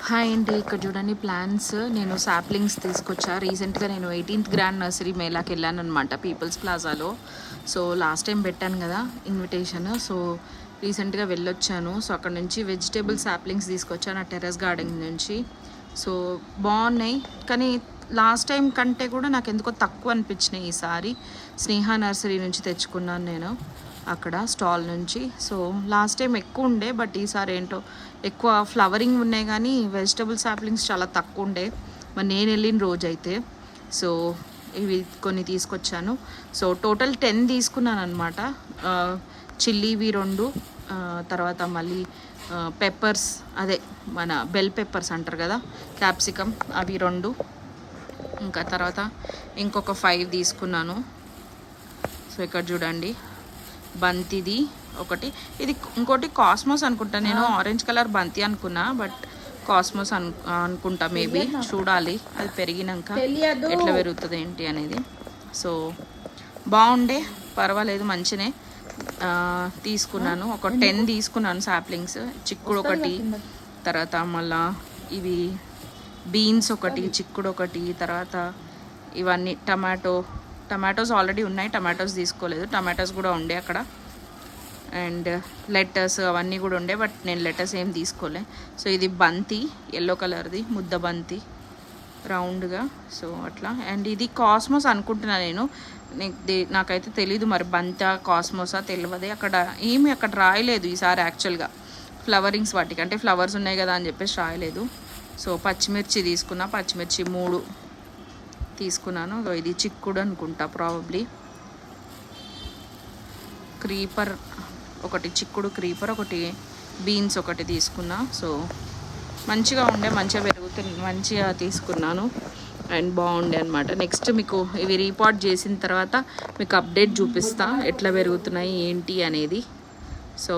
Hi అండి, ఇక్కడ చూడండి ప్లాన్స్. నేను సాప్లింగ్స్ తీసుకొచ్చా. రీసెంట్గా నేను 18th గ్రాండ్ నర్సరీ మేళాకి వెళ్ళాను అనమాట, పీపుల్స్ ప్లాజాలో. సో లాస్ట్ టైం పెట్టాను కదా ఇన్విటేషన్, సో రీసెంట్గా వెళ్ళొచ్చాను. సో అక్కడ నుంచి వెజిటేబుల్ సాప్లింగ్స్ తీసుకొచ్చాను ఆ టెర్రస్ గార్డెన్ నుంచి. సో బాగున్నాయి, కానీ లాస్ట్ టైం కంటే కూడా నాకు ఎందుకో తక్కువ అనిపించినాయి ఈసారి. స్నేహ నర్సరీ నుంచి తెచ్చుకున్నాను నేను అక్కడ స్టాల్ నుంచి. సో లాస్ట్ టైం ఎక్కువ ఉండే, బట్ ఈసారి ఏంటో ఎక్కువ ఫ్లవరింగ్ ఉన్నాయి కానీ వెజిటబుల్ సాప్లింగ్స్ చాలా తక్కువ ఉండే మరి నేను వెళ్ళిన రోజైతే. సో ఇవి కొన్ని తీసుకొచ్చాను. సో టోటల్ 10 తీసుకున్నాను అనమాట. చిల్లీవి 2, తర్వాత మళ్ళీ పెప్పర్స్, అదే మన బెల్ పెప్పర్స్ అంటారు కదా, క్యాప్సికమ్, అవి 2. ఇంకా తర్వాత ఇంకొక 5 తీసుకున్నాను. సో ఇక్కడ చూడండి, బంతిది ఒకటి, ఇది ఇంకోటి కాస్మోస్ అనుకుంటా. నేను ఆరెంజ్ కలర్ బంతి అనుకున్నా, బట్ కాస్మోస్ అనుకుంటా మేబీ. చూడాలి అది పెరిగినాక ఎట్లా పెరుగుతుంది ఏంటి అనేది. సో బాగుండే, పర్వాలేదు, మంచినే తీసుకున్నాను. ఒక 10 తీసుకున్నాను సాప్లింగ్స్. చిక్కుడు ఒకటి, తర్వాత మళ్ళా ఇవి బీన్స్ ఒకటి, చిక్కుడు ఒకటి, తర్వాత ఇవన్నీ టమాటోస్ ఆల్రెడీ ఉన్నాయి, టమాటోస్ తీసుకోలేదు. టమాటోస్ కూడా ఉండే అక్కడ, అండ్ లెటర్స్ అవన్నీ కూడా ఉండే, బట్ నేను లెటర్స్ ఏం తీసుకోలే. సో ఇది బంతి, ఎల్లో కలర్ది ముద్ద బంతి రౌండ్గా. సో అట్లా. అండ్ ఇది కాస్మోస్ అనుకుంటున్నా నేను, నాకైతే తెలీదు మరి బంతా కాస్మోసా తెలియదు. అక్కడ రాయలేదు ఈసారి యాక్చువల్గా ఫ్లవరింగ్స్ వాటికి, అంటే ఫ్లవర్స్ ఉన్నాయి కదా అని చెప్పేసి రాయలేదు. సో పచ్చిమిర్చి తీసుకున్నా, పచ్చిమిర్చి 3 తీసుకున్నాను. ఇది చిక్కుడు అనుకుంటా ప్రాబబ్లీ. క్రీపర్ ఒకటి, చిక్కుడు క్రీపర్ ఒకటి, బీన్స్ ఒకటి తీసుకున్నా. సో మంచిగా ఉండే, మంచిగా పెరుగుతుంది, మంచిగా తీసుకున్నాను అండ్ బాగుండే అనమాట. నెక్స్ట్ మీకు ఇవి రీపాట్ చేసిన తర్వాత మీకు అప్డేట్ చూపిస్తా ఎట్లా పెరుగుతున్నాయి ఏంటి అనేది. సో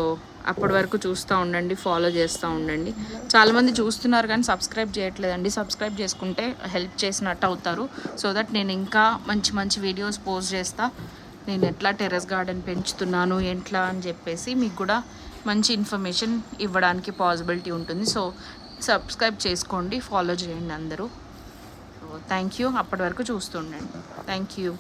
అప్పటి వరకు చూస్తూ ఉండండి, ఫాలో చేస్తూ ఉండండి. చాలామంది చూస్తున్నారు కానీ సబ్స్క్రైబ్ చేయట్లేదండి. సబ్స్క్రైబ్ చేసుకుంటే హెల్ప్ చేసినట్టు అవుతారు. సో దట్ నేను ఇంకా మంచి మంచి వీడియోస్ పోస్ట్ చేస్తా, నేను ఎట్లా టెర్రస్ గార్డెన్ పెంచుతున్నాను ఎట్లా అని చెప్పేసి మీకు కూడా మంచి ఇన్ఫర్మేషన్ ఇవ్వడానికి పాసిబిలిటీ ఉంటుంది. సో సబ్స్క్రైబ్ చేసుకోండి, ఫాలో చేయండి అందరూ. సో థ్యాంక్ యూ, అప్పటి వరకు చూస్తూ ఉండండి. Thank you.